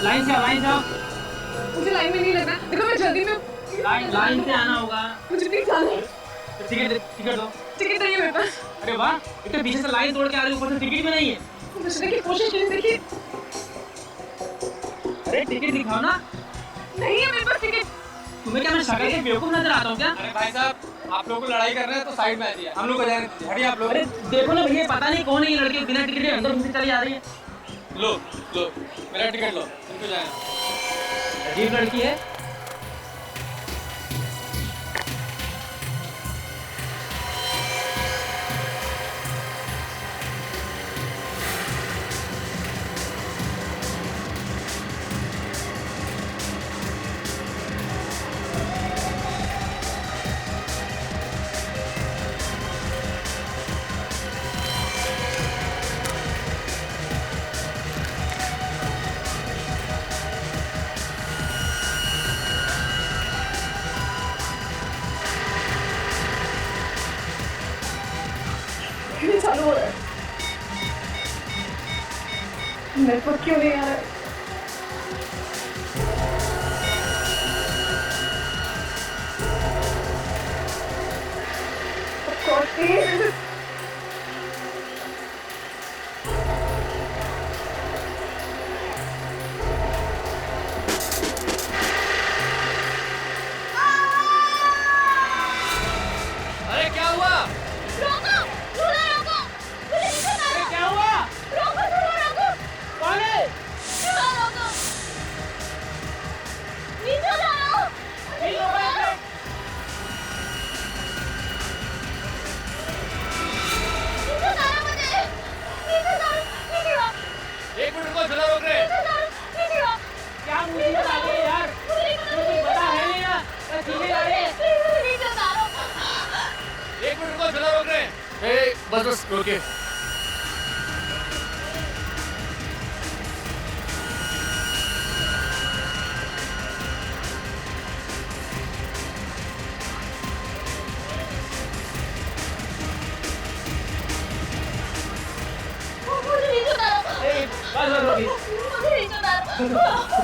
Line से आओ। मुझे लाइन में नहीं लगना। देखो मैं जल्दी में लाइन से आना होगा। मुझे प्लीज जाना है। टिकट दो। टिकट नहीं है मेरे पास। अरे वाह, इतने पीछे से लाइन तोड़ के आ रही हो, ऊपर से टिकट भी नहीं है। बचने की कोशिश की, देखिए। अरे टिकट दिखाओ ना। नहीं है मेरे पास टिकट। तुम्हें क्या मैं शक्ल से बेवकूफ नजर आता हूँ क्या? अरे भाई साहब, आप लोगों को लड़ाई कर रहे हैं तो साइड में आ जाइए, हम लोग को जाने दीजिए। हटिए आप लोग। अरे देखो ना भैया, पता नहीं कौन है ये लड़की, बिना टिकट के अंदर घुस के चली आ रही है। लो मेरा टिकट लो, इनको जाए। अजीब लड़की है। क्यों चालू हो रहा है? नेटवर्क क्यों नहीं आ रहा है? प्लीज अरे क्या हुआ? रोको! झूला रोको! मुझे नीचे उतारो! क्या हुआ? रोको, झूला रोको! कौन है? झूला रोको! नीचे उतारो! नीचे उतारो! नीचे उतारो मुझे! नीचे उतारो! नीचे आओ! एक मिनट रुको, झूला रोक रहे। नीचे उतारो! नीचे आओ! क्या मुझे बता रही है यार? मुझे तुम्हें पता है नहीं ना? मैं सीधे आ रही है। प्लीज मुझे नीचे उतारो! एक मिनट रुको, झूला रोक रहे। बस रोके। मुझे नीचे उतारो! बस रोकी। मुझे नीचे उतारो!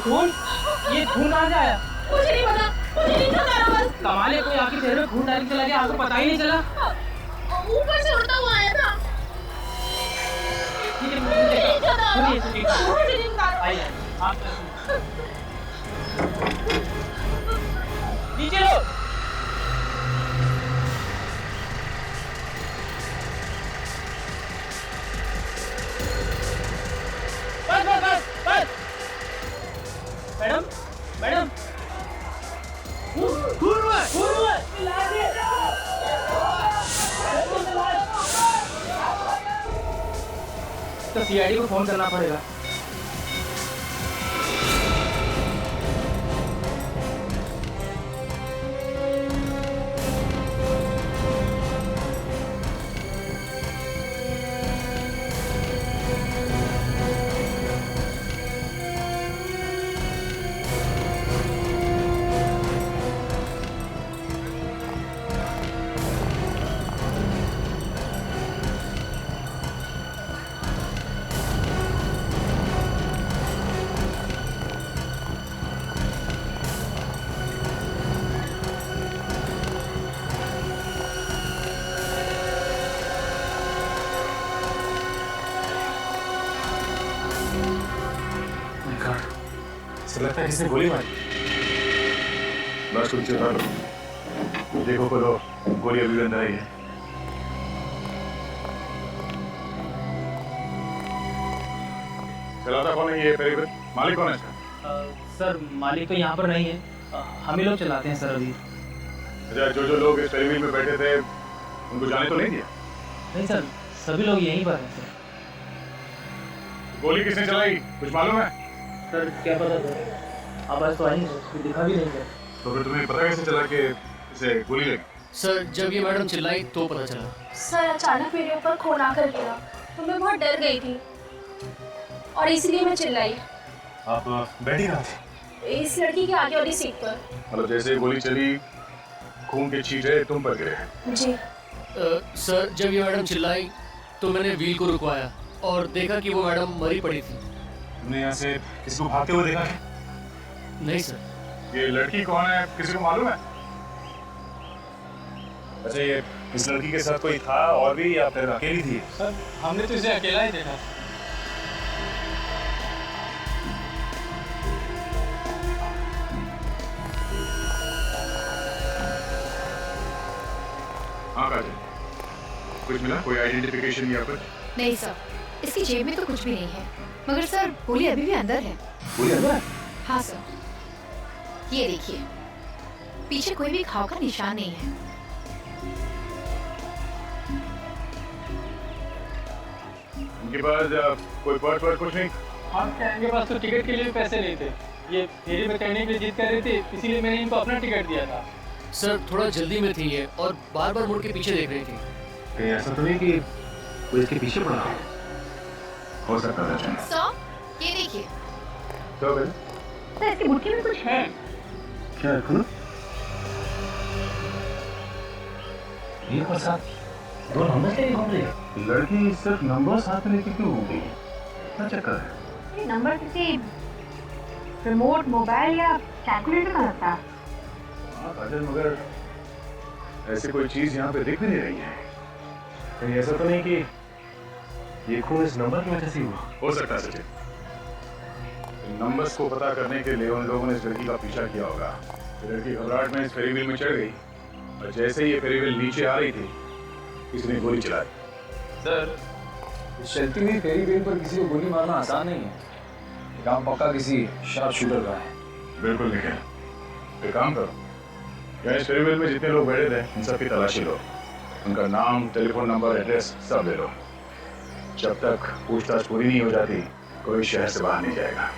खून? ये खून कहाँ से आया? मुझे नहीं पता, मुझे नीचे उतारो बस। कमाल है, कोई आपके चेहरे में खून डाल के चला गया, आपको पता ही नहीं चला। ऊपर से उड़ता हुआ आया था। ठीक है, मुझे नीचे उतारो। सुनिए, सुनिए। मुझे नीचे उतारो। आइए, आप नीचे लो। बस। मैडम। खून हुआ है। तो सीआईडी को फोन करना पड़ेगा। लगता है किसने गोली मारी। बस कुछ चुना लो, देखो को गोली अभी भी अंदर आई है। चलाता कौन है ये फेरी? मालिक कौन है इसका? सर मालिक तो यहाँ पर नहीं है, हम ही लोग चलाते हैं सर अभी। अच्छा, जो लोग इस फेरी में बैठे थे उनको जाने तो नहीं दिया? नहीं सर, सभी लोग यहीं पर हैं सर। गोली किसने चलाई कुछ मालूम है? सर क्या पता सर, आवाज तो आई नहीं सर, दिखा भी नहीं सर। तो फिर तुम्हें पता कैसे चला कि इसे गोली लगी? सर जब ये मैडम चिल्लाई तो पता चला। सर अचानक मेरे ऊपर खून आकर गिरा तो मैं बहुत डर गई थी और इसलिए मैं चिल्लाई। आप बैठी कहाँ थी? इस लड़की के आगे वाली सीट पर। मतलब जैसे गोली चली खून के छींटे तुम पर गिरे? जी सर जब ये मैडम चिल्लाई तो मैंने व्हील को रुकवाया और देखा कि वो मैडम मरी पड़ी थी। तुमने यहाँ से किसी को भागते हुए देखा है? नहीं सर। ये लड़की कौन है, किसी को मालूम है? अच्छा, ये इस लड़की के साथ कोई था और भी या फिर अकेली थी? सर हमने तो इसे अकेला ही देखा। हाँ काजल, कुछ मिला? कोई आइडेंटिफिकेशन या कुछ? नहीं सर, इसकी जेब में तो कुछ भी नहीं है, मगर सर गोली अभी भी अंदर है। गोली अंदर है? हाँ सर, ये देखिए, पीछे कोई भी घाव का निशान नहीं है। उनके पास कोई पर्स कुछ नहीं? हाँ, इनके पास तो टिकट के लिए पैसे नहीं थे। ये फेरी में चढ़ने के लिए जिद कर रहे थे, इसीलिए मैंने इनको अपना टिकट दिया था। सर थोड़ा जल्दी में थी ये और बार बार मुड़ के पीछे देख रही थी। कहीं ऐसा तो नहीं कि कोई इसके पीछे पड़ा हो सकता है? सर ये देखिए। तो सर इसकी मुट्ठी में कुछ है। क्या है? खुद ये पर साथ दो नंबर से घूम रही है। लड़की सिर्फ नंबर साथ लेके क्यों घूम रही है? क्या चक्कर है? ये नंबर किसी रिमोट मोबाइल या कैलकुलेटर का लगता है। हाँ काजल, मगर ऐसी कोई चीज यहाँ पे दिख भी नहीं रही है। कहीं ऐसा तो नहीं कि ये खून इस नंबर की वजह से हुआ? हो सकता है सचिन, इन नंबर्स को पता करने के लिए उन लोगों ने इस लड़की का पीछा किया होगा। ये लड़की घबराहट में इस फेरी व्हील में चढ़ गई और जैसे ही ये फेरी व्हील नीचे आ रही थी, किसी ने गोली चलाई। सर, इस चलती हुई फेरी व्हील पर किसी को गोली मारना आसान नहीं है। ये काम पक्का किसी शार्प शूटर का है। बिल्कुल नहीं है। एक काम करो, यहाँ इस फेरी व्हील में जितने लोग बैठे थे इन सब की तलाशी लो, उनका नाम, टेलीफोन नंबर, एड्रेस सब ले लो। जब तक पूछताछ पूरी नहीं हो जाती, कोई शहर से बाहर नहीं जाएगा।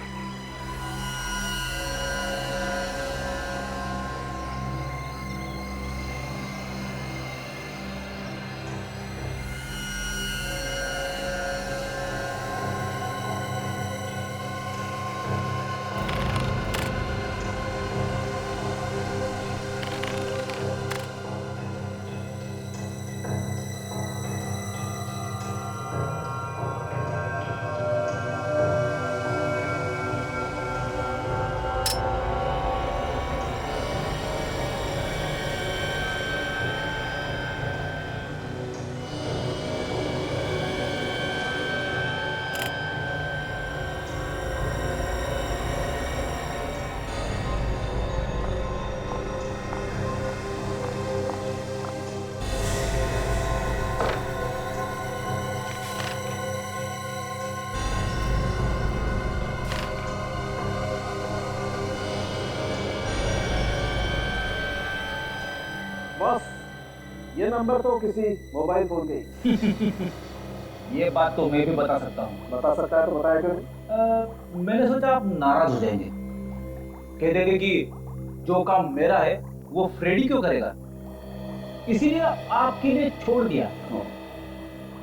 बॉस, ये नंबर तो किसी मोबाइल फोन के ये बात तो मैं भी बता सकता हूँ। बता सकता है तो बताया क्यों? मैंने सोचा आप नाराज हो जाएंगे, कह देंगे कि जो काम मेरा है वो फ्रेडी क्यों करेगा, इसीलिए आपके लिए छोड़ दिया।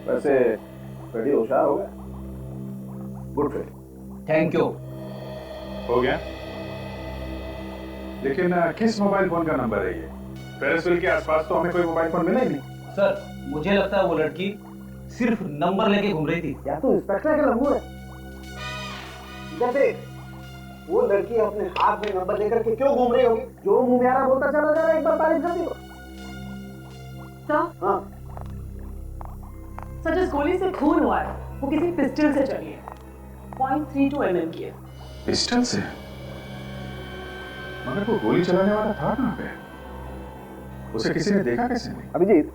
वैसे फ्रेडी होशियार हो गया। Good Freddy. Thank you. हो गया? लेकिन किस मोबाइल फोन का नंबर है ये? पेरिसविल के आसपास तो हमें कोई मोबाइल फोन मिला ही नहीं। सर, मुझे लगता है वो लड़की सिर्फ नंबर लेके घूम रही थी। या तो इंस्पेक्टर के लंबू है। जैसे वो लड़की अपने हाथ में नंबर लेकर के क्यों घूम रही होगी? जो मुंह में आ रहा बोलता चला जा रहा है, एक बार तारीफ कर दी तो। सर, हाँ, सर जिस गोली से खून हुआ है वो किसी पिस्टल से चली है। 0.32 mm की है। पिस्टल से? मगर वो गोली चलाने वाला था कहाँ पे? उसे किसी ने देखा कैसे नहीं? अभिजीत,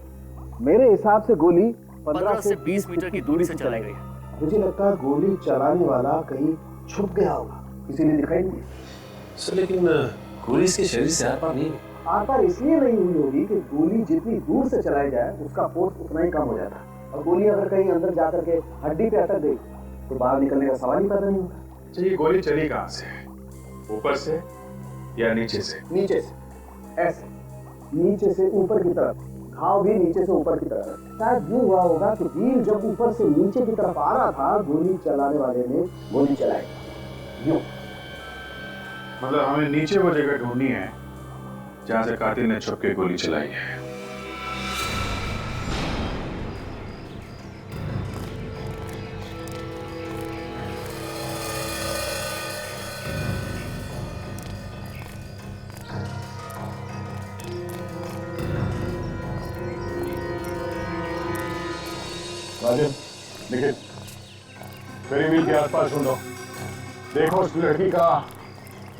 मेरे हिसाब से गोली 15 से 20 मीटर की दूरी से चलाई गई। मुझे लगता है गोली चलाने वाला कहीं छुप गया होगा, किसी ने दिखाई नहीं। सर लेकिन गोली इसके शरीर से आर पार नहीं हुई। आर पार इसलिए नहीं हुई होगी कि गोली जितनी दूर से चलाई जाए उसका फोर्स उतना ही कम हो जाता, और गोली अगर कहीं अंदर जाकर के हड्डी पे अटक गई तो बाहर निकलने का सवाल ही पैदा नहीं होगा। अच्छा, ये गोली चली कहाँ से? ऊपर से या नीचे से? नीचे से, ऐसे नीचे से ऊपर की तरफ, घाव भी नीचे से ऊपर की तरफ। शायद यूं हुआ होगा कि तीर जब ऊपर से नीचे की तरफ आ रहा था, गोली चलाने वाले ने गोली चलाई यूं। मतलब हमें नीचे वो जगह ढूंढनी है जहां से कातिल ने छुप के गोली चलाई है। राजन, निखिल, मेरी व्हील के आसपास ढूंढो। देखो उस लड़की का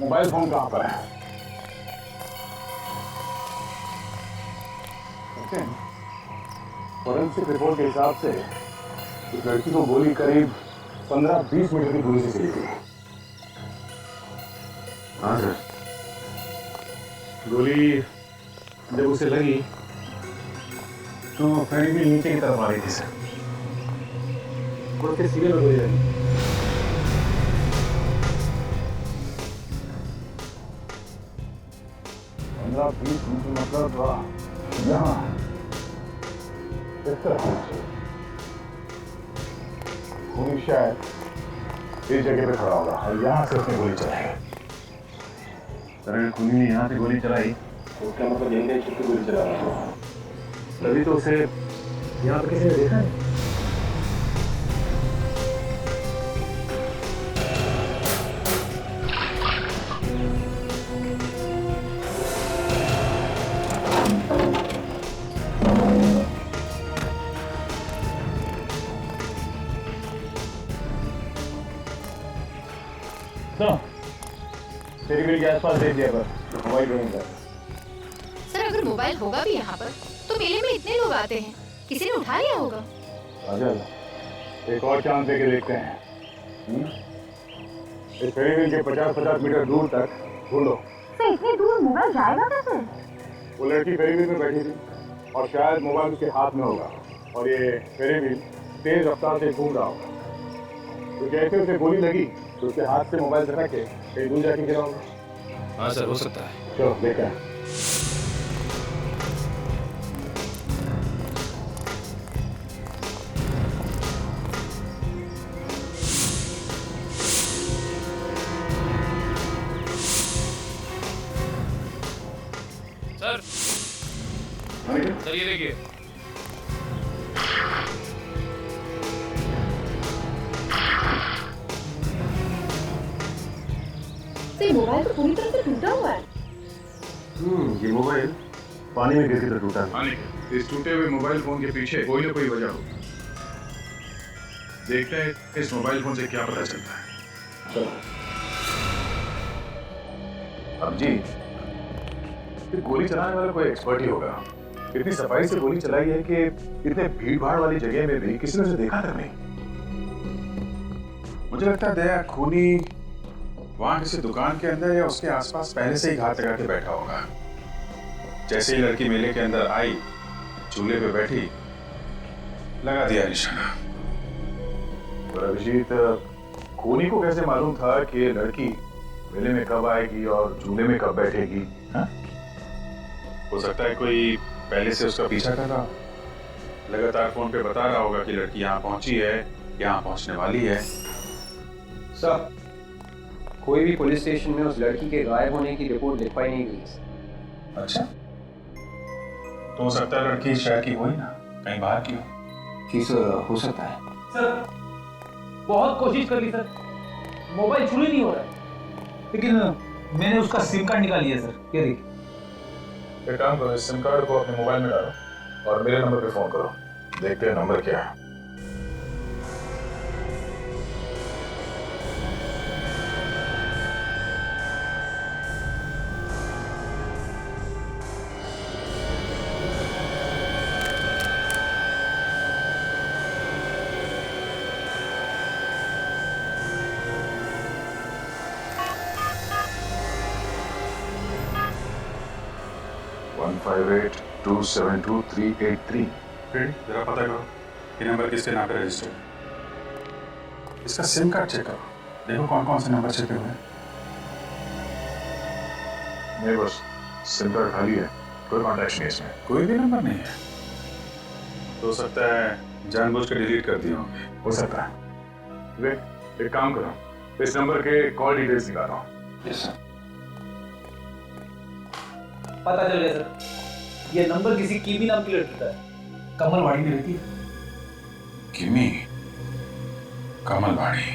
मोबाइल फोन कहाँ पर है। फॉरेंसिक रिपोर्ट के हिसाब से उस लड़की को गोली करीब 15-20 मीटर की दूरी से चली थी। हाँ सर, गोली जब उसे लगी तो फेरी भी नीचे की तरफ आ रही थी सर। उसके सीने में गोली लगी। पंद्रह 20 मीटर मतलब यहाँ इस तरह खूनी शायद इस जगह पे खड़ा होगा और यहाँ से उसने गोली चलाई। सर अगर खूनी ने यहाँ से गोली चलाई तो उसका मतलब यही नहीं छुट्टी गोली चला रहा था। तभी तो उसे यहाँ पे किसी ने देखा नहीं। तेरी बिल के आसपास देख लिया पर तो मोबाइल ढूंढ कर। सर अगर मोबाइल होगा भी यहाँ पर तो मेले में इतने लोग आते हैं, किसी ने उठा लिया होगा। अजल, एक और चांस देके देखते हैं। इस फेरी व्हील के 50-50 मीटर दूर तक ढूंढो। तो इतनी दूर मोबाइल जाएगा कैसे? वो लड़की फेरी व्हील में बैठी थी और शायद मोबाइल उसके हाथ में होगा और ये फेरी व्हील तेज रफ्तार से घूम रहा होगा। तो जैसे उसे गोली लगी तो उसके हाथ से मोबाइल झटक के कहीं दूर जाके गिरा होगा। हाँ सर, हो सकता है। चलो देखते हैं। सर ये देखिए। तो मोबाइल तो पूरी तरह से टूटा हुआ है। ये मोबाइल पानी में गिर के तो टूटा नहीं। इस टूटे हुए मोबाइल फोन के पीछे कोई ना कोई वजह हो। देखते हैं इस मोबाइल फोन से क्या पता चलता है। चलो। अब जी, ये गोली चलाने वाला कोई एक्सपर्ट ही होगा। इतनी सफाई से गोली चलाई है कि इतने भीड़ भाड़ वाली जगह में भी किसी ने उसे देखा तक नहीं। मुझे लगता है दया खूनी वहां किसी दुकान के अंदर या उसके आसपास पहले से ही घात लगा के बैठा होगा। जैसे ही लड़की मेले के अंदर आई, चूल्हे पे बैठी, लगा दिया निशाना। और अभिजीत, खूनी को कैसे मालूम था कि ये लड़की मेले में कब आएगी और चूल्हे में कब बैठेगी? हाँ? हो सकता है कोई पहले से उसका पीछा कर रहा, लगातार फोन पे बता रहा होगा कि लड़की यहाँ पहुंची है, यहाँ पहुंचने वाली है। सर, कोई भी पुलिस स्टेशन में उस लड़की के गायब होने की रिपोर्ट लिखवाई नहीं गई। अच्छा, तो हो सकता है लड़की शहर की हो ही ना, कहीं बाहर की हो। जी सर, हो सकता है। सर, बहुत कोशिश कर ली सर, मोबाइल शुरू ही नहीं हो रहा है। लेकिन मैंने उसका सिम कार्ड निकाल लिया सर, ये देखिए। एक काम करो, इस सिम कार्ड को अपने मोबाइल में डालो और मेरे नंबर पे फोन करो। देखते हैं नंबर क्या है। जरा पता करो ये नंबर किसके नाम पे रजिस्टर्ड। इसका सिम कार्ड चेक करो, देखो कौन कौन से नंबर छपे हुए हैं। नहीं बस सिम कार्ड खाली है, कोई कॉन्टैक्ट नहीं इसमें, कोई भी नंबर नहीं है। हो सकता है जानबूझ के डिलीट कर दिए होंगे, हो सकता है। देख, एक काम करो, इस नंबर के कॉल डिटेल्स निकालो। Yes sir. पता चल गया सर, ये नंबर किसी कीमी नाम की लड़की का है, कमलवाड़ी में रहती है। किमी, कमलवाड़ी।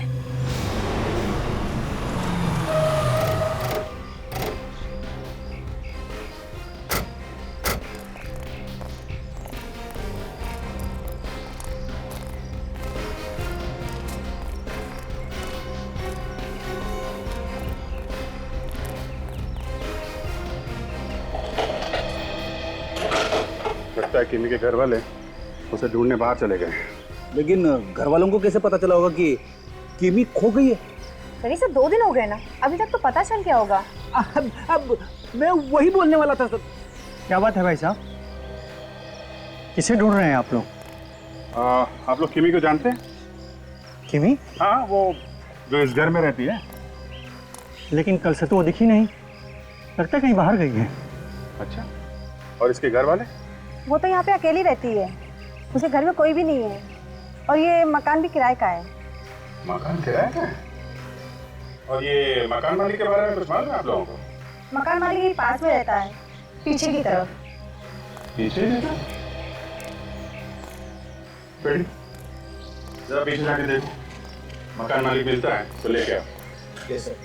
लगता है किमी के घर वाले उसे ढूंढने बाहर चले गए हैं। लेकिन घर वालों को कैसे पता चला होगा कि किमी खो गई है? सर इसे 2 दिन हो गए ना, अभी तक तो पता चल गया होगा। अब मैं वही बोलने वाला था सर। क्या बात है भाई साहब, किसे ढूंढ रहे हैं आप लोग? आप लोग किमी को जानते हैं? किमी? हाँ, वो जो इस घर में रहती है। लेकिन कल से तो वो दिखी नहीं, लगता है कहीं बाहर गई है। अच्छा, और इसके घर वाले? वो तो यहाँ पे अकेली रहती है, उसे घर में कोई भी नहीं है, और ये मकान भी किराए का है। मकान किराए का है? और ये मकान मालिक के बारे में कुछ मालूम है आप लोगों को? मकान मालिक के पास में रहता है, पीछे की तरफ। पीछे रहता? बेटी, जरा पीछे जाके देखो, मकान मालिक मिलता है तो लेके आओ। Yes sir.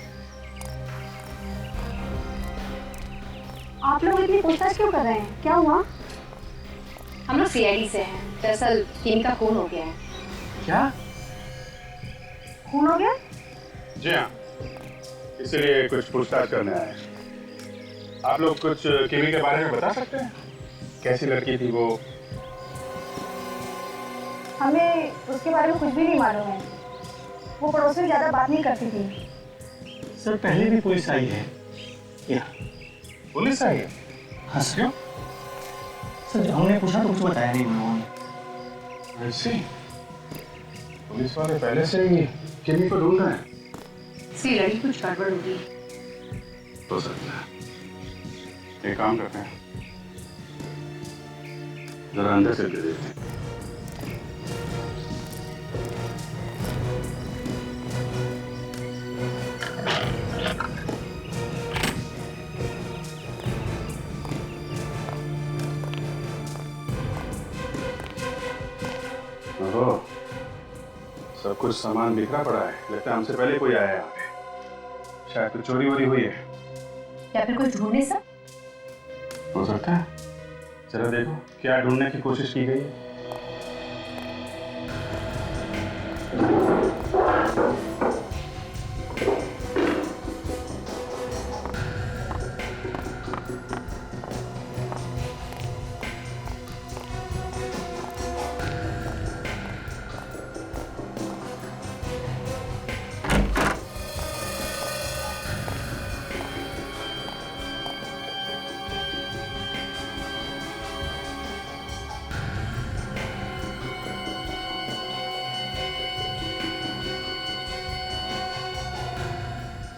आप लोग इतनी पूछताछ क्यों कर रहे हैं, क्या हुआ? हम लोग सीआईडी से हैं। दरअसल किमी का खून हो गया है। क्या खून हो गया? जी हाँ, इसीलिए कुछ पूछताछ करने आए। आप लोग कुछ किमी के बारे में बता सकते हैं? कैसी लड़की थी वो? हमें उसके बारे में कुछ भी नहीं मालूम है। वो पड़ोस में ज्यादा बात नहीं करती थी। सर, पहले भी पुलिस आई है। या पुलिस आई है? हाँ सर। सर, जब हमने पूछा तो कुछ बताया नहीं उन लोगों ने। ऐसे पुलिस वाले पहले से ही किमी को ढूंढ रहे हैं। इसकी लड़की कुछ गड़बड़ होगी। हो सकता है। एक काम करते हैं, जरा अंदर से देखते हैं। ओहो, सब कुछ सामान बिखरा पड़ा है। लगता है हमसे पहले कोई आया है यहाँ पे। शायद कुछ चोरी वोरी हुई है। या फिर कुछ ढूंढने सर? हो सकता है। जरा देखो क्या ढूंढने की कोशिश की गई है।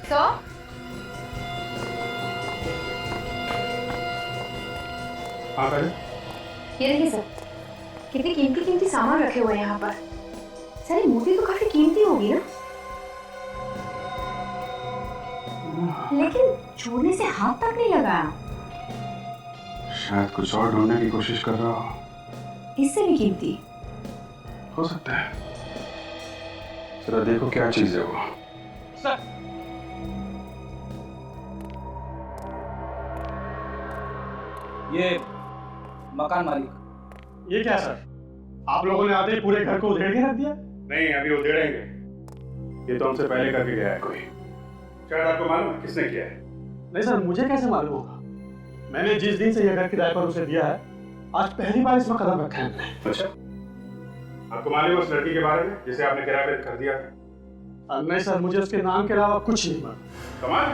तो हाँ करें। ये देखिए सर, कितने कीमती सामान रखे हुए हैं यहाँ पर। सर, ये मूर्ति तो काफी कीमती होगी ना? लेकिन छोड़ने से हाथ तक नहीं लगाया। शायद कुछ और ढूंढने की कोशिश कर रहा हो। इससे भी कीमती हो सकता है। जरा देखो क्या चीज है वो। सर, ये मकान मालिक। ये क्या सर, आप लोगों ने आते ही पूरे घर को उधेड़ के रख दिया? नहीं, अभी उधेड़ेंगे। ये तो हमसे पहले करके गया है कोई। शायद आपको मालूम है किसने किया है? नहीं सर, मुझे कैसे मालूम होगा? मैंने जिस दिन से ये घर किराए पर उसे दिया है, आज पहली बार इसमें कदम रखा है मैंने। अच्छा, आपको मालूम है उस लड़की के बारे में जिसे आपने किराए पे कर दिया था? नहीं सर, मुझे उसके नाम के अलावा कुछ नहीं मालूम। कमाल,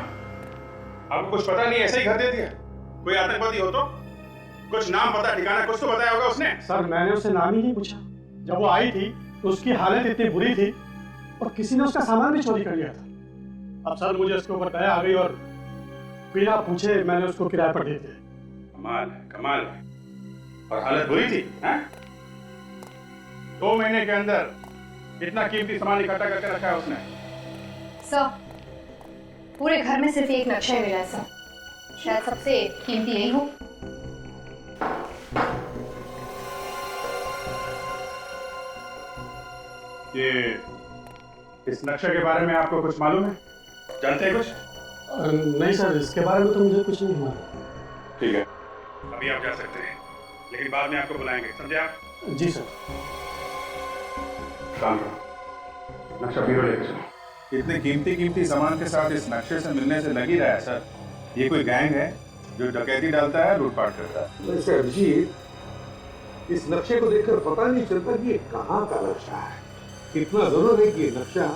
आपको कुछ पता नहीं, ऐसे ही घर दे दिया? कोई आतंकवादी हो तो कुछ नाम पता ठिकाना कुछ तो बताया होगा उसने। सर, मैंने उससे नाम ही नहीं पूछा। जब वो आई थी तो उसकी हालत इतनी बुरी थी और किसी ने उसका सामान भी चोरी कर लिया था। अब सर, मुझे उसके ऊपर दया आ गई और बिना पूछे मैंने उसको किराए पर दे दिया। कमाल है, कमाल है। और हालत बुरी थी, हैं? 2 महीने के अंदर इतना कीमती सामान इकट्ठा करके रखा है उसने। सर, पूरे घर में सिर्फ एक नक्शा ही मिला है सर। शायद सबसे कीमती यही हो। ये इस नक्शे के बारे में आपको कुछ मालूम है? जानते हैं कुछ? नहीं सर, इसके बारे में तो मुझे कुछ नहीं मालूम। ठीक है, अभी आप जा सकते हैं, लेकिन बाद में आपको बुलाएंगे, समझे आप? जी सर। काम करो, नक्शा बीरो लेके चलो। इतने कीमती सामान के साथ इस नक्शे से मिलने से लग ही रहा है सर, ये कोई गैंग है जो डकैती डालता है, लूटपाट करता है। वैसे अभिजीत, इस नक्शे को देखकर पता नहीं चलता कि ये कहाँ का नक्शा है। इतना जरूर है कि ये नक्शा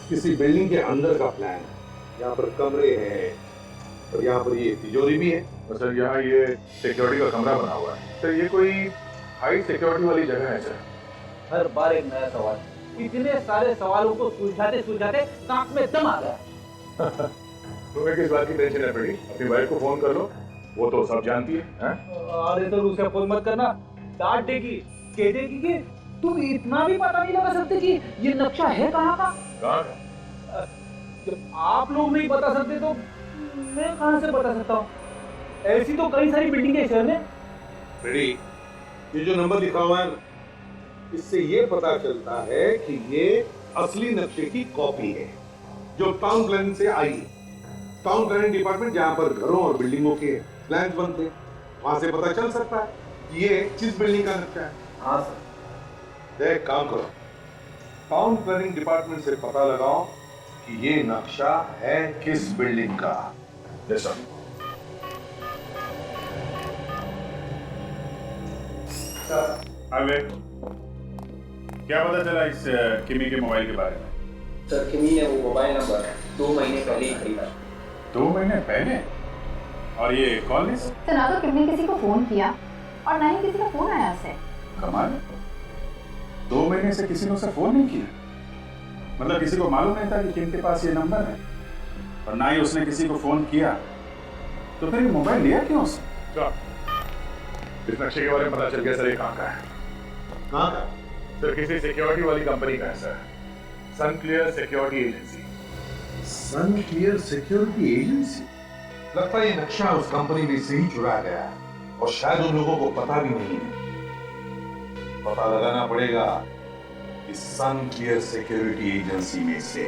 किसी बिल्डिंग के अंदर का प्लान है। यहाँ पर कमरे हैं और यहाँ पर ये तिजोरी भी है। सर यहाँ ये सिक्योरिटी का कमरा बना हुआ है। सर ये कोई हाई सिक्योरिटी वाली जगह है सर? हर बार एक नया सवाल। इतने सारे सवालों को सुलझाते सुलझाते नाक में दम आ गया। तुम्हें किस बात की टेंशन है बेटी? अपनी वाइफ को फोन कर लो, वो तो सब जानती है। अरे तो उसे फोन मत करना, डांट देगी, कह देगी कि तुम इतना भी पता नहीं लगा सकते कि ये नक्शा है कहाँ का। कहाँ का? जब आप लोग नहीं बता सकते तो मैं कहाँ से बता सकता हूँ? ऐसी तो कई सारी बिल्डिंग है शहर में। बेटी, ये जो नंबर लिखा हुआ है इससे ये पता चलता है कि ये असली नक्शे की कॉपी है जो टाउन प्लानिंग से आई है। टाउन प्लानिंग डिपार्टमेंट जहाँ पर घरों और बिल्डिंगों के प्लान बनते हैं, वहां से पता चल सकता है कि ये किस बिल्डिंग का नक्शा है। हाँ सर। एक काम करो, टाउन प्लानिंग डिपार्टमेंट से पता लगाओ कि ये नक्शा है किस बिल्डिंग का। जैसा क्या पता चला इस किमी के मोबाइल के बारे में? सर किमी ने वो मोबाइल नंबर 2 महीने पहले ही खरीदा। 2 महीने पहले? और ये कॉल लिस्ट? तो ना तो किमी ने किसी को फोन किया और ना ही किसी का फोन आया उसे। कमाल, 2 महीने से किसी ने उसे फोन नहीं किया। मतलब किसी को मालूम नहीं था कि किम के पास ये नंबर है और ना ही उसने किसी को फोन किया, तो फिर ये मोबाइल लिया क्यों उसने? इस नक्शे के बारे में पता चल गया सर, ये कहाँ का है? कहाँ का? सर किसी सिक्योरिटी वाली कंपनी का है सर, सन क्लियर सिक्योरिटी एजेंसी। सन क्लियर सिक्योरिटी एजेंसी? लगता है ये नक्शा उस कंपनी में से ही चुराया गया है और शायद उन लोगों को पता भी नहीं है। पता लगाना पड़ेगा इस सन क्लियर सिक्योरिटी एजेंसी में से।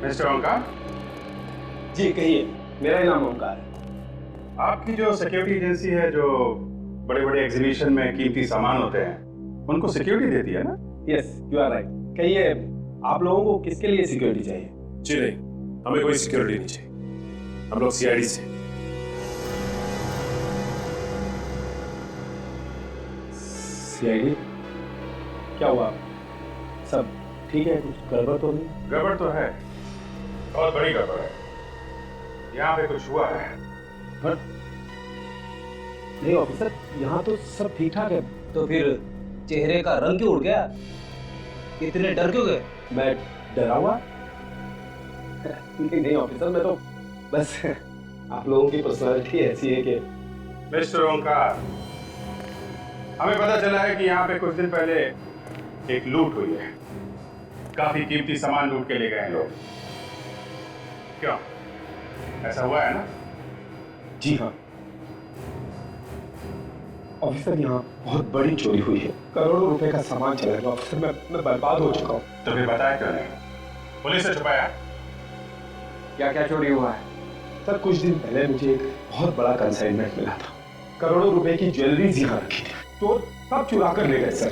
मिस्टर ओंकार जी कहिए। मेरा ही नाम ओंकार है। आपकी जो सिक्योरिटी एजेंसी है, जो बड़े बड़े एग्जीबिशन में कीमती सामान होते हैं उनको सिक्योरिटी देती है ना? Yes, you are right. कहिए आप लोगों को किसके लिए सिक्योरिटी चाहिए? जी नहीं, हमें कोई सिक्योरिटी नहीं चाहिए। हम लोग सीआईडी से। सीआईडी? क्या हुआ? सब ठीक है? कुछ गड़बड़ तो नहीं? गड़बड़ तो है, बहुत बड़ी गड़बड़ है। यहाँ पे कुछ हुआ है। बट नहीं ऑफिसर, यहाँ तो सब ठीक ठाक है। तो फिर चेहरे का रंग क्यों उड़ गया? इतने डर क्यों गए? मैं डरा हुआ? नहीं ऑफिसर, मैं तो बस आप लोगों की पर्सनालिटी ऐसी है कि। मिस्टर ओंकार, हमें पता चला है कि यहाँ पे कुछ दिन पहले एक लूट हुई है। काफी कीमती सामान लूट के ले गए हैं लोग। क्यों, ऐसा हुआ है ना? जी हाँ ऑफिसर, यहाँ बहुत बड़ी चोरी हुई है। करोड़ों रुपए का सामान चला गया ऑफिसर। मैं बर्बाद हो चुका हूँ। तो फिर बताया क्यों नहीं? पुलिस से छुपाया? क्या क्या चोरी हुआ है? सर कुछ दिन पहले मुझे एक बहुत बड़ा कंसाइनमेंट मिला था। करोड़ों रुपए की ज्वेलरीज यहाँ रखी थी, तो सब चुरा कर ले गए सर।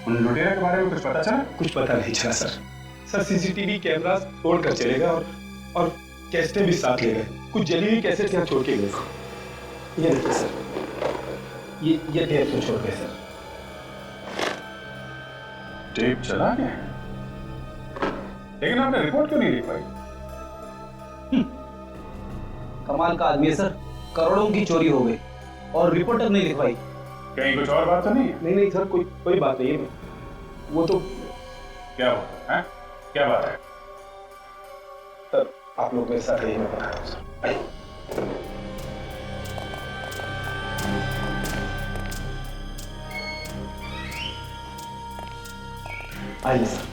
उन लुटेरे के बारे में कुछ पता चला? कुछ पता नहीं चला सर। सीसीटीवी कैमरा तोड़ कर चले गए और कैसेटें भी साथ ले गए। कुछ जली हुई कैसेट यहाँ छोड़ के गए। ये देखिए सर, ये टेप तो छोड़ गए सर। टेप चला गया, लेकिन आपने रिपोर्ट क्यों नहीं लिखवाई? कमाल का आदमी है सर, करोड़ों की चोरी हो गई और रिपोर्ट तक नहीं लिखवाई। कहीं कुछ और बात तो नहीं? नहीं सर, कोई बात नहीं है। वो तो क्या हुआ है? क्या बात है सर? आप लोग मेरे साथ मैं बता रहा हूँ सर। आइए सर।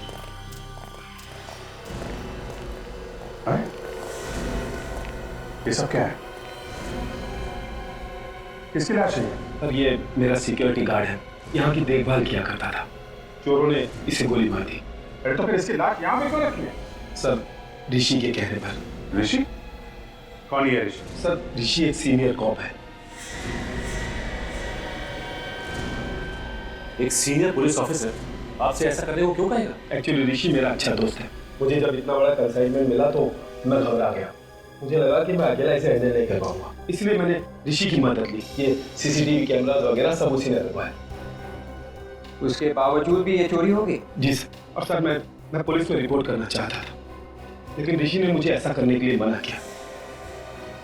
ये सब क्या है? किसकी लाश है? सर ये मेरा सिक्योरिटी गार्ड है, यहाँ की देखभाल किया करता था। चोरों ने इसे गोली मार दी। तो फिर इसकी लाश यहाँ पे क्यों रखी है? सर ऋषि के कहने पर। ऋषि? कौन है ऋषि? सर ऋषि एक सीनियर कॉप है। एक सीनियर पुलिस ऑफिसर आपसे ऐसा करने को क्यों कहेगा? एक्चुअली ऋषि मेरा अच्छा दोस्त है। मुझे जब इतना बड़ा कंसाइनमेंट मिला तो मैं घबरा गया मुझे लगा कि मैं अकेला इसे हैंडल नहीं कर पाऊंगा, इसलिए मैंने ऋषि की मदद ली। ये सीसीटीवी कैमरास वगैरह सब उसी ने लगवाए। उसके बावजूद भी ये चोरी होगी? जी सर। और सर मैं पुलिस में रिपोर्ट करना चाहता था, लेकिन ऋषि ने मुझे ऐसा करने के लिए मना किया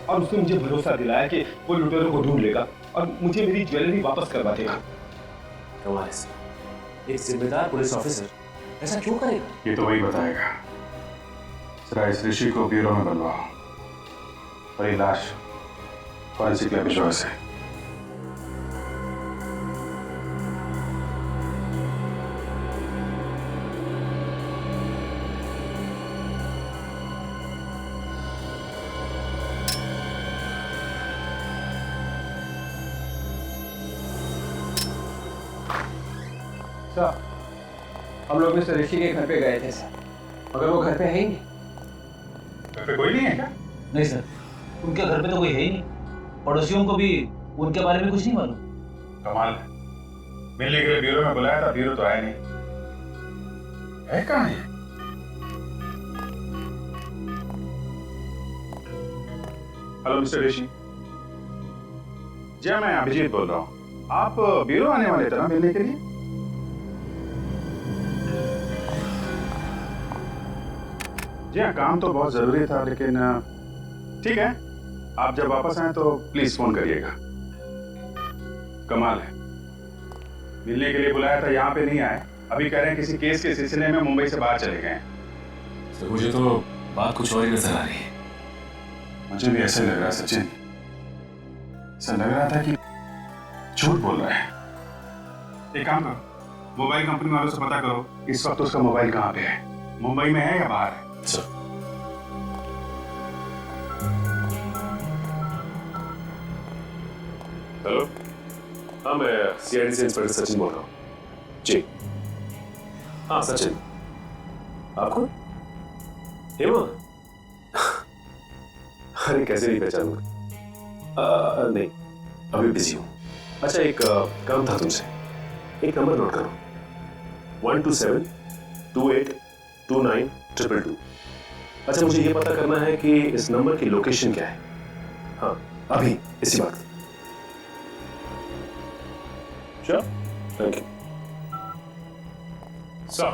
और उसने मुझे भरोसा दिलाया कि वो लुटेरों को ढूंढ लेगा और मुझे मेरी ज्वेलरी वापस करवा देगा। कमाल है सर, एक जिम्मेदार पुलिस ऑफिसर ऐसा क्यों करेगा? ये तो वही बताएगा। जरा इस ऋषि को ब्यूरो में बुलवाओ और ये लाश फॉरेंसिक लैब भिजवाओ इसे। सर, हम लोग मिस्टर ऋषि के घर पे गए थे सर, मगर वो घर पे है ही नहीं। घर पे कोई नहीं है क्या? नहीं सर, उनके घर पे तो कोई है ही नहीं। पड़ोसियों को भी उनके बारे में कुछ नहीं मालूम। कमाल है, मिलने के लिए ब्यूरो में बुलाया था, ब्यूरो तो आया नहीं। है कहाँ है? हेलो मिस्टर ऋषि जी, मैं अभिजीत बोल रहा हूँ। आप ब्यूरो आने वाले थे ना मिलने के लिए? जी हाँ, काम तो बहुत जरूरी था, लेकिन ठीक है, आप जब वापस आए तो प्लीज फोन करिएगा। कमाल है, मिलने के लिए बुलाया था, यहाँ पे नहीं आए, अभी कह रहे हैं किसी केस के सिलसिले में मुंबई से बाहर चले गए। सर मुझे तो बात कुछ और ही नजर आ रही है। मुझे भी ऐसे लग रहा है सचिन, ऐसा लग रहा था कि झूठ बोल रहा है। एक काम करो, मोबाइल कंपनी वालों से पता करो इस वक्त उसका मोबाइल कहाँ पे है, मुंबई में है या बाहर है। सर हेलो, हाँ मैं सीआईडी से इंस्पेक्टर सचिन बोल रहा हूँ। जी हाँ सचिन, आपको हेमा? अरे कैसे नहीं पहचानूंगा? नहीं अभी बिजी हूँ। अच्छा एक काम था तुमसे, एक नंबर नोट करो, 127282922। अच्छा मुझे ये पता करना है कि इस नंबर की लोकेशन क्या है। हाँ अभी इसी वक्त। Sure, thank you sir.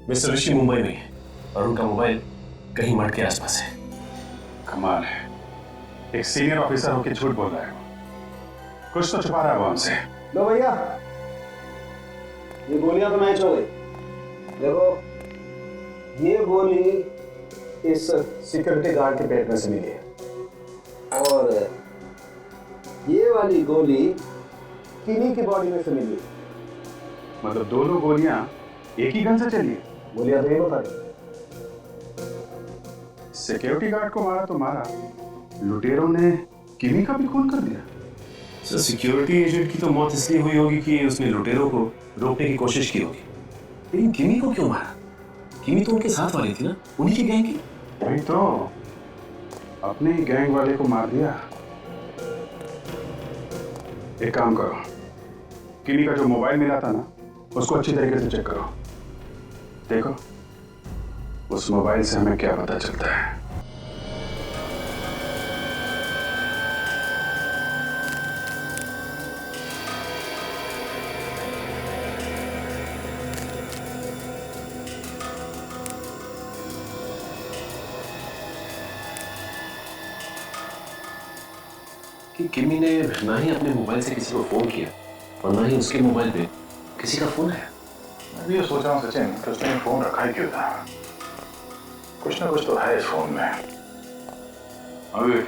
Mister Rishi Mumbai में है और उनका मोबाइल कहीं मठ के आसपास है। कमाल है, एक सीनियर ऑफिसर होकर झूठ बोल रहा है, कुछ तो छुपा रहा है वो हमसे। लो भैया, ये गोलियां तो मैच हो गई। देखो, ये गोली इस सिक्योरिटी गार्ड के पेट में से मिली है और ये वाली गोली किन्हीं की बॉडी में से मिली। मतलब दोनों गोलियां एक ही गन से चली है? गोलियां तो ये बता रही। सिक्योरिटी गार्ड को मारा तो मारा, लुटेरों ने किमी का भी खून कर दिया। सर सिक्योरिटी एजेंट की तो मौत इसलिए हुई होगी कि उसने लुटेरों को रोकने की कोशिश की होगी, लेकिन किमी को क्यों मारा? किमी तो उनके साथ वाली थी ना, उन्हीं की गैंग की। वही तो, अपने ही गैंग वाले को मार दिया। एक काम करो, किमी का जो मोबाइल मिला था ना, उसको अच्छी तरीके से चेक करो, देखो उस मोबाइल से हमें क्या पता चलता है। कि किमी ने ना ही अपने मोबाइल से किसी को फोन किया और ना ही उसके मोबाइल पे किसी का फोन आया। मैं भी ये सोच रहा हूँ सचिन कि उसने फोन रखा ही क्यों था, कुछ ना कुछ तो है इस फोन में। अभी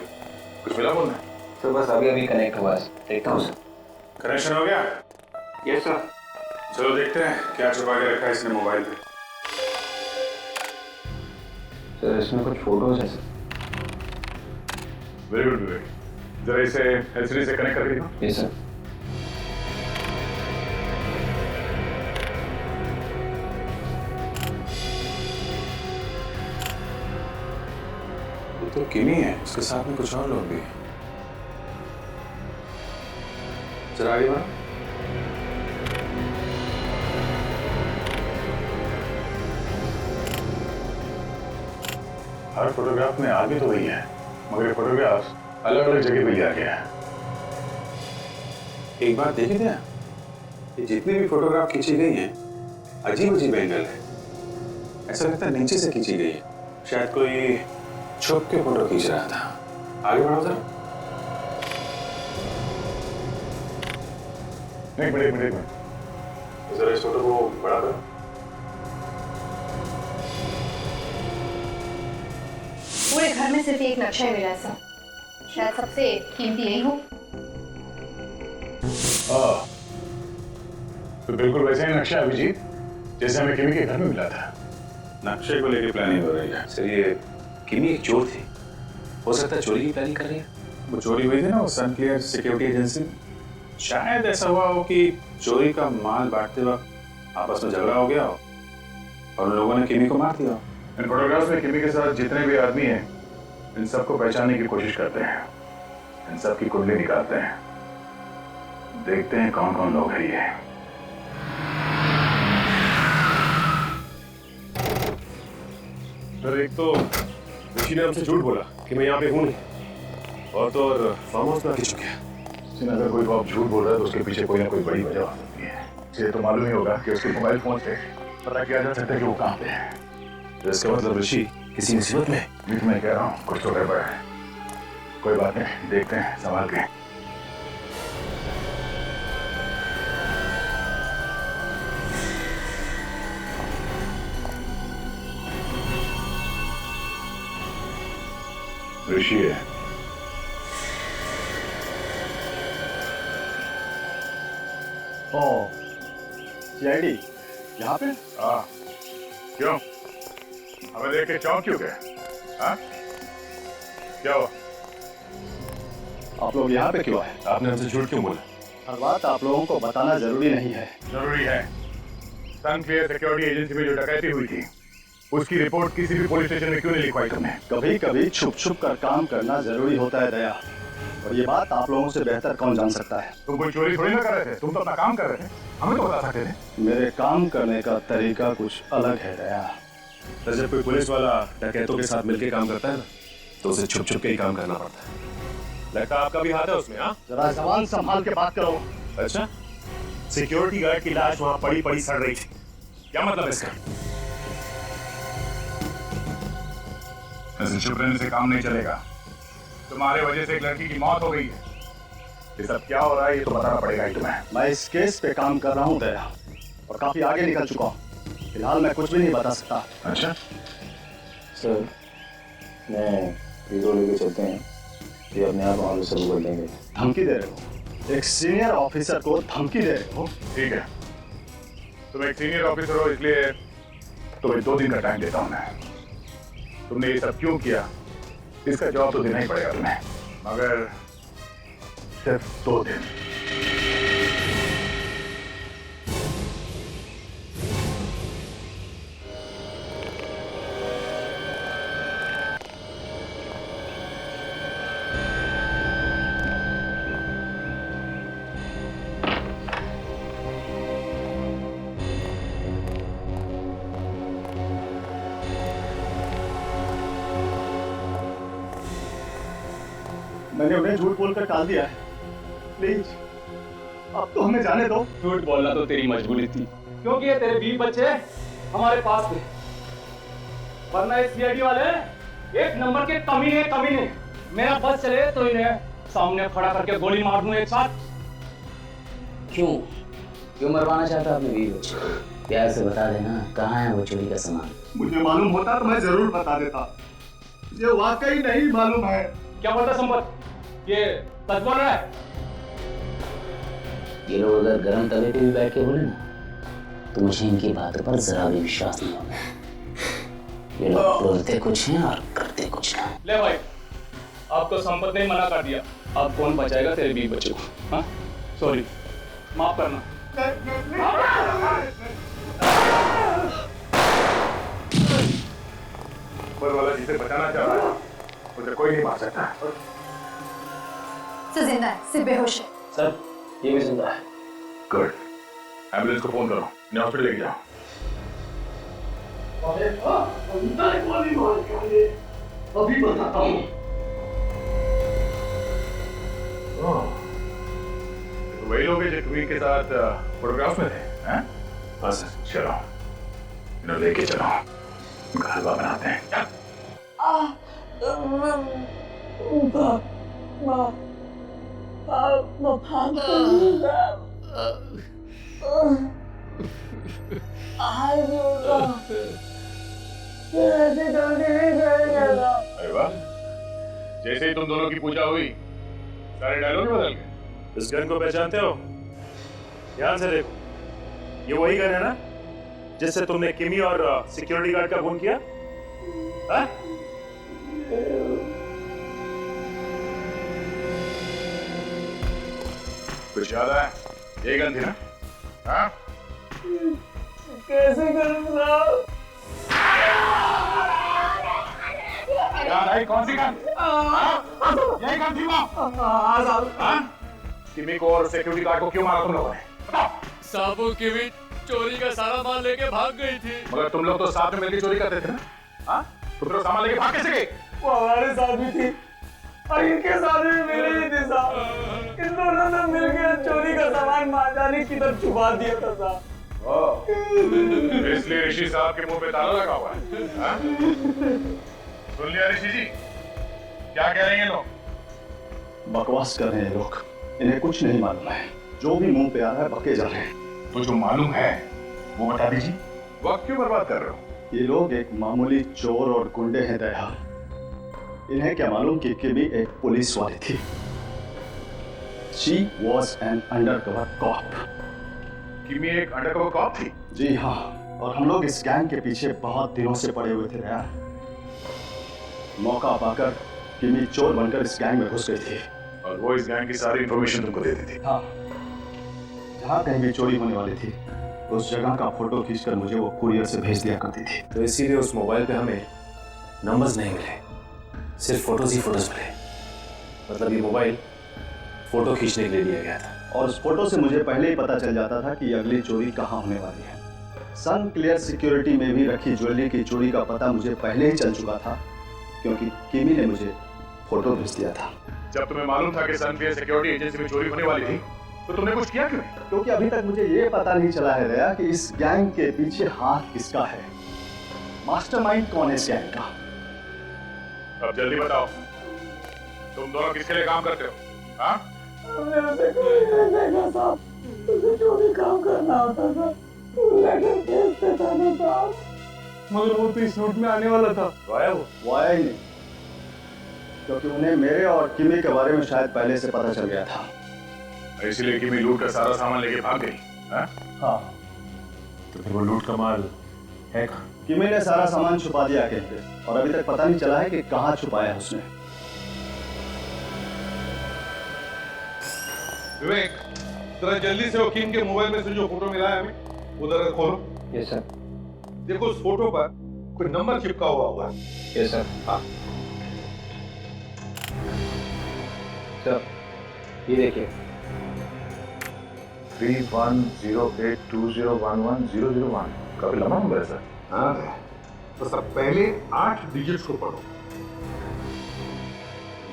कुछ मिला फोन में? तो बस अभी कनेक्ट हुआ है, देखता हूँ सर। कनेक्शन हो गया? Yes sir. चलो देखते हैं क्या छुपा के रखा है इसने मोबाइल पे। सर इसमें कुछ फोटोज है सर। वेरी गुड वेरी, जरा इसे एलसीडी से कनेक्ट करके दिखाओ। Yes sir. तो किमी है, उसके साथ में कुछ और लोग भी हैं। जरा आगे बढ़ो। हर फोटोग्राफ में आगे तो वही है, मगर ये फोटोग्राफ अलग अलग जगह पे लिया गया है। एक बात देखे थे, ये जितनी भी फोटोग्राफ खींची गई हैं अजीब अजीब एंगल है। ऐसा लगता है नीचे से खींची गई है, शायद कोई छुप के फोटो खींच रहा था। आगे बढ़ो जरा। एक मिनट, जरा इस फोटो को बड़ा करो। पूरे घर में सिर्फ एक नक्शा ही मिला है सर, शायद सबसे कीमती यही हो। तो बिल्कुल वैसे ही नक्शा अभिजीत जैसे हमें किमी के घर में मिला था। नक्शे को लेकर प्लानिंग हो रही है। सर ये किमी एक चोर थी, हो सकता है चोरी की प्लानिंग कर रही है। वो चोरी हुई थी ना वो सनक्लियर सिक्योरिटी एजेंसी में। शायद ऐसा हुआ हो कि चोरी का माल बांटते वक्त आपस में झगड़ा हो गया हो और उन लोगों ने किमी को मार दिया। इन फोटोग्राफ्स में किमी के साथ जितने भी आदमी हैं इन सबको पहचानने की कोशिश करते हैं, इन सब की कुंडली निकालते हैं, देखते हैं कौन कौन लोग हैं ये। सर एक तो ऋषि ने हमसे झूठ बोला कि मैं यहाँ पे हूँ नहीं, और तो और फार्म हाउस में आके चुके हैं। अगर कोई बाप झूठ बोल रहा है तो उसके पीछे कोई ना कोई बड़ी वजह हो सकती है। इसे तो मालूम ही होगा कि उसके मोबाइल फोन से पता किया जा सकता है कि वो कहाँ पे है। तो इसका मतलब ऋषि किसी मुसीबत में? मैं कह रहा हूँ कुछ तो गड़बड़ है। कोई बात नहीं, देखते हैं संभाल के। ऋषि है। सीआईडी यहाँ पे? हाँ, क्यों? हमें देख के चौंक क्यों गए? हाँ? क्या हुआ? आप लोग यहाँ पे क्यों आए? आपने हमसे झूठ क्यों बोला? हर बात आप लोगों को बताना जरूरी नहीं है। जरूरी है। सनक्लियर सिक्योरिटी एजेंसी में जो डकैती हुई थी उसकी रिपोर्ट किसी भी पुलिस स्टेशन में क्यों नहीं लिखवाई तुमने? कभी कभी छुप छुप कर काम करना जरूरी होता है दया, और ये बात आप लोगों से बेहतर कौन जान सकता है। तुम कोई चोरी थोड़ी ना कर रहे थे, तुम तो अपना काम कर रहे थे, हमें तो बता सकते थे। मेरे काम करने का तरीका कुछ अलग है दया। तो जब कोई पुलिस वाला डकैतों के साथ मिलकर काम करता है ना, तो उसे छुप छुप के ही काम करना पड़ता है। लगता है आपका भी हाथ है उसमें? हाँ, जरा जबान संभाल के बात करो। अच्छा, सिक्योरिटी गार्ड की लाश वहां पड़ी पड़ी सड़ रही थी, क्या मतलब इसका? ऐसे चुप रहने से काम नहीं चलेगा। तुम्हारे वजह से एक लड़की की मौत हो गई है। ये सब क्या हो रहा है ये तो बताना पड़ेगा ही तुम्हें। मैं इस केस पे काम कर रहा हूँ दया, और काफी आगे निकल चुका हूँ। फिलहाल मैं कुछ भी नहीं बता सकता। अच्छा सर, मैं हीरो लेके चलते हैं, ये अपने आप आगे सब बोल देंगे। धमकी दे रहे हो? एक सीनियर ऑफिसर को धमकी दे रहे हो? ठीक है, तुम एक सीनियर ऑफिसर हो इसलिए तुम्हें 2 दिन का टाइम देता हूं मैं। तुमने ये सब क्यों किया इसका जवाब तो देना ही पड़ेगा तुम्हें, मगर सिर्फ 2 दिन। मैंने उन्हें झूठ बोलकर टाल दिया है, प्लीज अब तो हमें जाने दो। झूठ बोलना तो तेरी मजबूरी थी, क्योंकि ये तेरे 20 बच्चे हमारे पास थे, वरना इस सीआईडी वाले एक नंबर के कमीने। मेरा बस चले तो इन्हें सामने खड़ा करके गोली मार दूं एक साथ। क्यों मरवाना चाहता अपने 20 बच्चे? प्यार से बता देना कहाँ है वो चोरी का सामान। मुझे मालूम होता तो मैं जरूर बता देता, मुझे वाकई नहीं मालूम है। क्या बोलता संपत, ये सच बोल रहा है? ये लोग अगर गर्म तवे पे भी बैठ के बोले ना तो मुझे इनकी बातों पर जरा भी विश्वास नहीं होगा। ये लोग बोलते कुछ हैं और करते कुछ हैं। ले भाई, अब तो संपत ने मना कर दिया, अब कौन बचाएगा तेरे 20 बच्चों को? हाँ, सॉरी, माफ करना। ऊपर वाला जिसे बचाना चाह रहा है उसे कोई नहीं मार सकता। सर जिंदा है, सिर्फ बेहोश है। सर, ये भी जिंदा है। गुड, एम्बुलेंस को फोन करो, इन्हें हॉस्पिटल लेके जाओ। अभी बताता हूँ। वही लोग हैं जो क्वीन के साथ फोटोग्राफ में थे, हैं? हाँ सर। चलो, इन्हें लेके चलो, उनका हलवा बनाते हैं। अरे वाह, जैसे ही तुम दोनों की पूजा हुई सारे डायलॉग बदल गए। इस गन को पहचानते हो? ध्यान से देखो, ये वही गन है ना जिससे तुमने किमी और सिक्योरिटी गार्ड का खून किया? हाँ? कुछ याद आया? ये गन थी ना? हाँ? कैसे करूं साहब? याद आई कौन सी गन? यही गन थी वो? हाँ? किमी को और सिक्योरिटी गार्ड को क्यों मारा तुम लोगों ने? साहब वो किमी चोरी का सारा माल लेके भाग गई थी। मगर तुम लोग तो साथ में मिलकर चोरी करते थे ना? हाँ? तुम लोग सामान लेके भाग कैसे गए? वो हमारे साथ भी थी और इनके साथ भी मिली ही थी साहब। इन दोनों ने मिलकर चोरी का सामान मांझाने की तरफ छुपा दिया था साहब। इसलिए ऋषि साहब के मुंह पे ताला लगा हुआ है। हाँ? सुन लिया ऋषि जी? क्या कह रहे हैं लोग? बकवास कर रहे हैं लोग, इन्हें कुछ नहीं मालूम है। जो भी मुंह पे आ रहा है बके जा रहे हैं। तो जो मालूम है वो बता दीजिए। वक्त क्यों बर्बाद कर रहे हो? ये लोग एक मामूली चोर और गुंडे हैं दया। इन्हें क्या मालूम कि किमी एक पुलिस वाली थी। She was an undercover cop. किमी एक अंडरकवर कॉप थी? जी हाँ, और हम लोग इस गैंग के पीछे बहुत दिनों से पड़े हुए थे दया। मौका पाकर किमी चोर बनकर इस गैंग में घुस गई थी। और वो इस गैंग की सारी इंफॉर्मेशन तुमको देती थी? हाँ, जहाँ कहीं भी चोरी होने वाली थी उस जगह का फोटो खींचकर मुझे वो कुरियर से भेज दिया करती थी। तो इसीलिए उस मोबाइल पे हमें नंबर्स नहीं मिले, सिर्फ फोटोज ही फोटोज मिले। मतलब ये मोबाइल फोटो खींचने के लिए दिया गया था। और उस फोटो से मुझे पहले ही पता चल जाता था कि अगली चोरी कहाँ होने वाली है। सन क्लियर सिक्योरिटी में भी रखी ज्वेलरी की चोरी का पता मुझे पहले ही चल चुका था, क्योंकि किमी ने मुझे फोटो भेज दिया था। जब तुम्हें मालूम था कि सन क्लियर सिक्योरिटी एजेंसी में चोरी होने वाली थी, तो तुमने कुछ किया क्यों नहीं? क्योंकि अभी तक मुझे ये पता नहीं चला है दया कि इस गैंग के पीछे हाथ किसका है। मास्टरमाइंड कौन है इस गैंग का? अब जल्दी बताओ, तुम दोनों किसके लिए काम करते हो? हाँ? हमने उसे कोई नहीं देखा साहब। उसे जो भी काम करना होता था लेटर भेजते था ना साहब। मगर वो तो इस रूट में आने वाला था। वो आया ही नहीं, क्योंकि उन्हें मेरे और किमी के बारे में शायद पहले से पता चल गया था। इसलिए किमी लूट का सारा सामान लेके भाग गई? हाँ। तो फिर वो लूट का माल है कहाँ? किमी ने सारा सामान छुपा दिया कहीं पे, और अभी तक पता नहीं चला है कि कहाँ छुपाया है उसने। विवेक, जरा जल्दी से वकील के मोबाइल में से जो फोटो मिला है हमें उधर खोलो। Yes sir. देखो उस फोटो पर कोई नंबर चिपका हुआ होगा। Yes sir. हाँ सर, ये देखिए 310820110001 काफी लंबा नंबर है सर। हाँ, तो सब पहले 8 डिजिट्स को पढ़ो।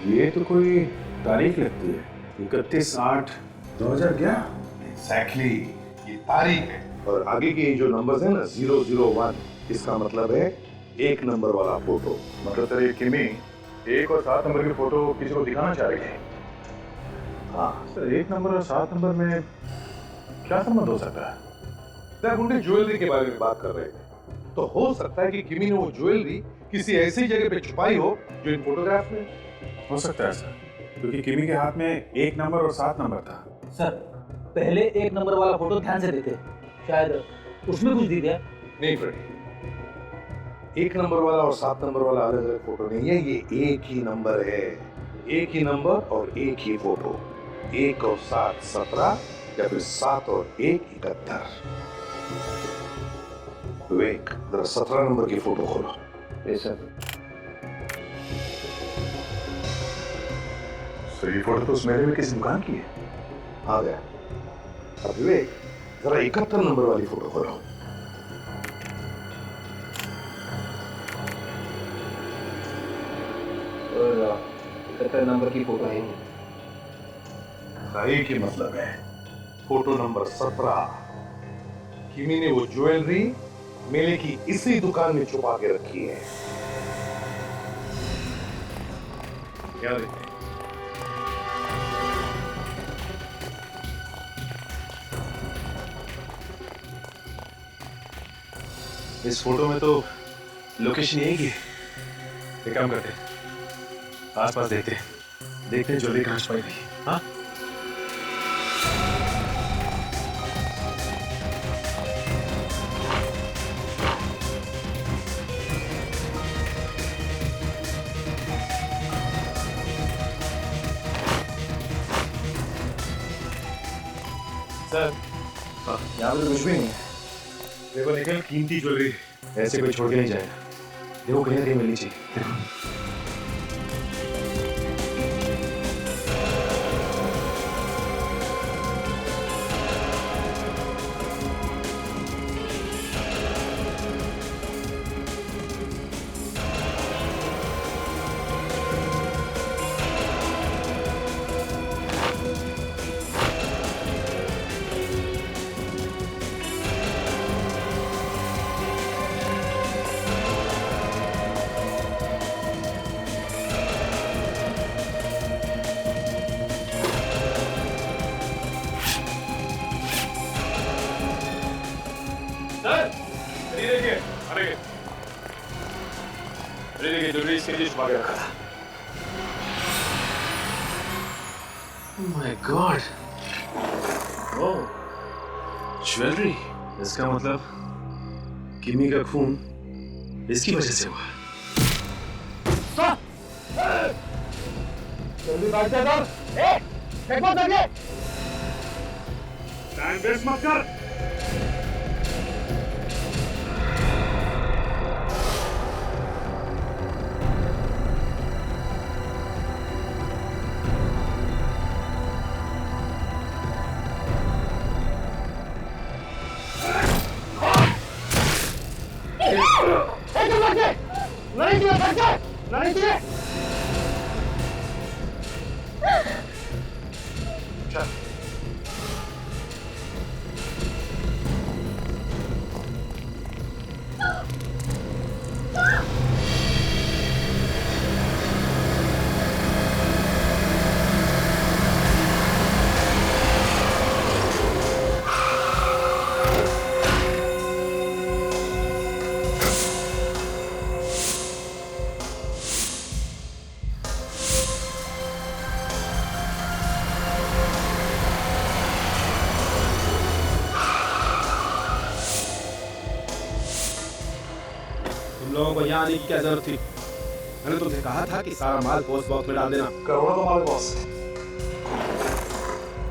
ये तो कोई तारीख लगती है, 31/8/2011। एग्जैक्टली, ये तारीख है। और आगे के जो नंबर्स हैं ना 001, इसका मतलब है 1 नंबर वाला फोटो। मतलब सर ये किमी 1 और 7 नंबर की फोटो किसी को दिखाना चाह रही है? हाँ सर, 1 नंबर और 7 नंबर में क्या संबंध हो सकता है? सर उन्हें ज्वेलरी के बारे में बात कर रहे थे, तो हो सकता है कि किमी ने वो ज्वेलरी किसी ऐसी जगह पे छुपाई हो जो इन फोटोग्राफ में हो सकता है सर, क्योंकि किमी के हाथ में 1 नंबर और 7 नंबर था। सर पहले 1 नंबर वाला फोटो ध्यान से देखे, शायद उसमें कुछ दिख गया। नहीं फ्रेंड, 1 नंबर वाला और 7 नंबर वाला अलग अलग फोटो नहीं है, ये एक ही नंबर है। एक ही नंबर और एक ही फोटो। 1 और 7 17 या फिर 7 और 1 71। विवेक, जरा 17 नंबर की फोटो खोलो। सर ये फोटो तो उस मेले में किसी दुकान की है। आ गया। अब विवेक, जरा 71 नंबर वाली फोटो खोलो। 71 नंबर की फोटो है नहीं। सही की मतलब है फोटो नंबर 17। किमी ने वो ज्वेलरी मेले की इसी दुकान में छुपा के रखी है। क्या देखते हैं? इस फोटो में तो लोकेशन यही की है। एक काम करते हैं, आसपास देखते हैं ज्वेलरी कहां छुपाई गई है। हाँ सर, यहाँ पे तो कुछ भी नहीं है। देखो निखिल, कीमती ज्वेलरी ऐसे कोई छोड़ के नहीं जाएगा। देखो कहीं ना कहीं मिलनी चाहिए। ज्वेलरी, इसका मतलब किमी का खून इसकी वजह से हुआ। जल्दी भाग जा इधर। देखो देखिए, टाइम वेस्ट मत कर। लोगों को यहाँ आने की क्या जरूरत थी? मैंने तुमसे कहा था कि सारा माल पोस्ट बॉक्स में डाल देना। करोड़ों का माल बॉस,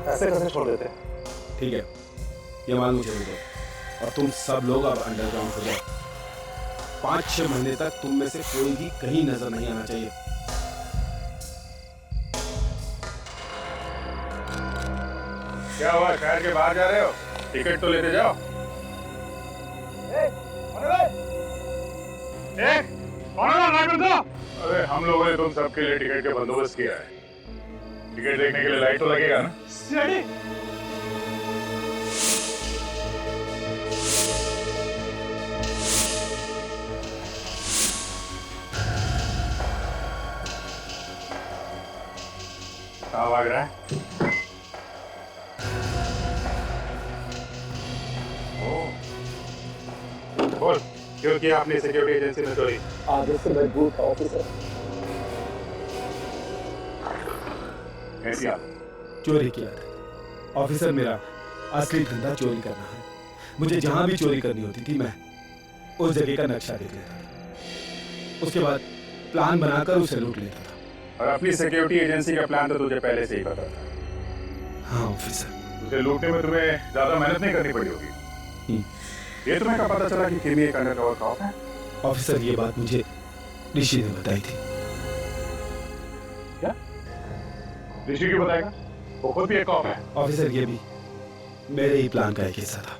ऐसे कैसे छोड़ देते? ठीक है, ये माल मुझे दे दो और तुम सब लोग अब अंडरग्राउंड हो जाओ। 5-6 महीने तक तुम में से कोई भी कहीं नजर नहीं आना चाहिए। क्या हुआ, शहर के बाहर जा रहे हो? टिकट तो लेते जाओ। अरे हम लोगों ने तुम सबके लिए टिकट का बंदोबस्त किया है। टिकट देखने के लिए लाइट तो लगेगा ना? कहाँ भाग रहा है? बोल, क्यों किया आपने सिक्योरिटी एजेंसी में चोरी? आगे से मजबूत था ऑफिसर। कैसी आप? चोरी किया था ऑफिसर, मेरा असली धंधा चोरी करना है। मुझे जहां भी चोरी करनी होती थी मैं उस जगह का नक्शा देख लेता था, उसके बाद प्लान बनाकर उसे लूट लेता था। और अपनी सिक्योरिटी एजेंसी का प्लान तो तुझे पहले से ही पता था। हाँ ऑफिसर। उसे लूटने में तुम्हें ज्यादा मेहनत नहीं करनी पड़ी होगी। ये तुम्हें कब पता चला कि किमी एक अंडरकवर कॉप है? ऑफिसर, ये बात मुझे ऋषि ने बताई थी। क्या? ऋषि क्यों बताएगा? वो खुद भी एक कॉप है। ऑफिसर, ये भी मेरे ही प्लान का एक हिस्सा था।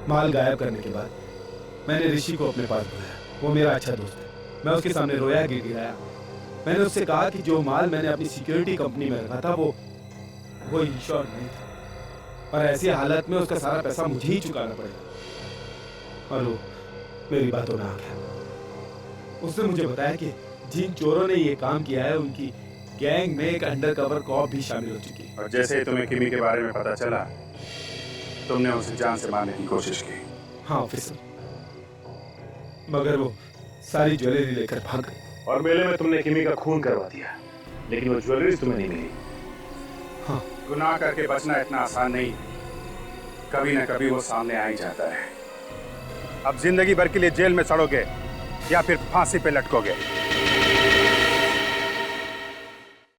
माल गायब करने के बाद मैंने ऋषि को अपने पास बुलाया। वो मेरा अच्छा दोस्त है, मैं उसके सामने रोया गिड़गिड़ाया। मैंने उससे कहा कि जो माल मैंने अपनी सिक्योरिटी कंपनी में रखा था वो इंश्योर्ड नहीं था, और ऐसी हालत में उसका सारा पैसा मुझे ही चुकाना पड़ेगा। और वो मेरी बातों में आ गया। उसने मुझे बताया कि जिन चोरों ने ये काम किया है उनकी गैंग में एक अंडरकवर कॉप भी शामिल हो चुकी है। और जैसे ही तुम्हें किमी के बारे में पता चला, तुमने उसे जान से मारने की कोशिश की। हाँ ऑफिसर, मगर वो सारी ज्वेलरी लेकर भाग गई। और मेले में तुमने किमी का खून करवा दिया, लेकिन वो ज्वेलरी तुम्हें नहीं मिली। हाँ। गुनाह करके बचना इतना आसान नहीं, कभी न कभी वो सामने आ ही जाता है। अब जिंदगी भर के लिए जेल में सड़ोगे या फिर फांसी पे लटकोगे।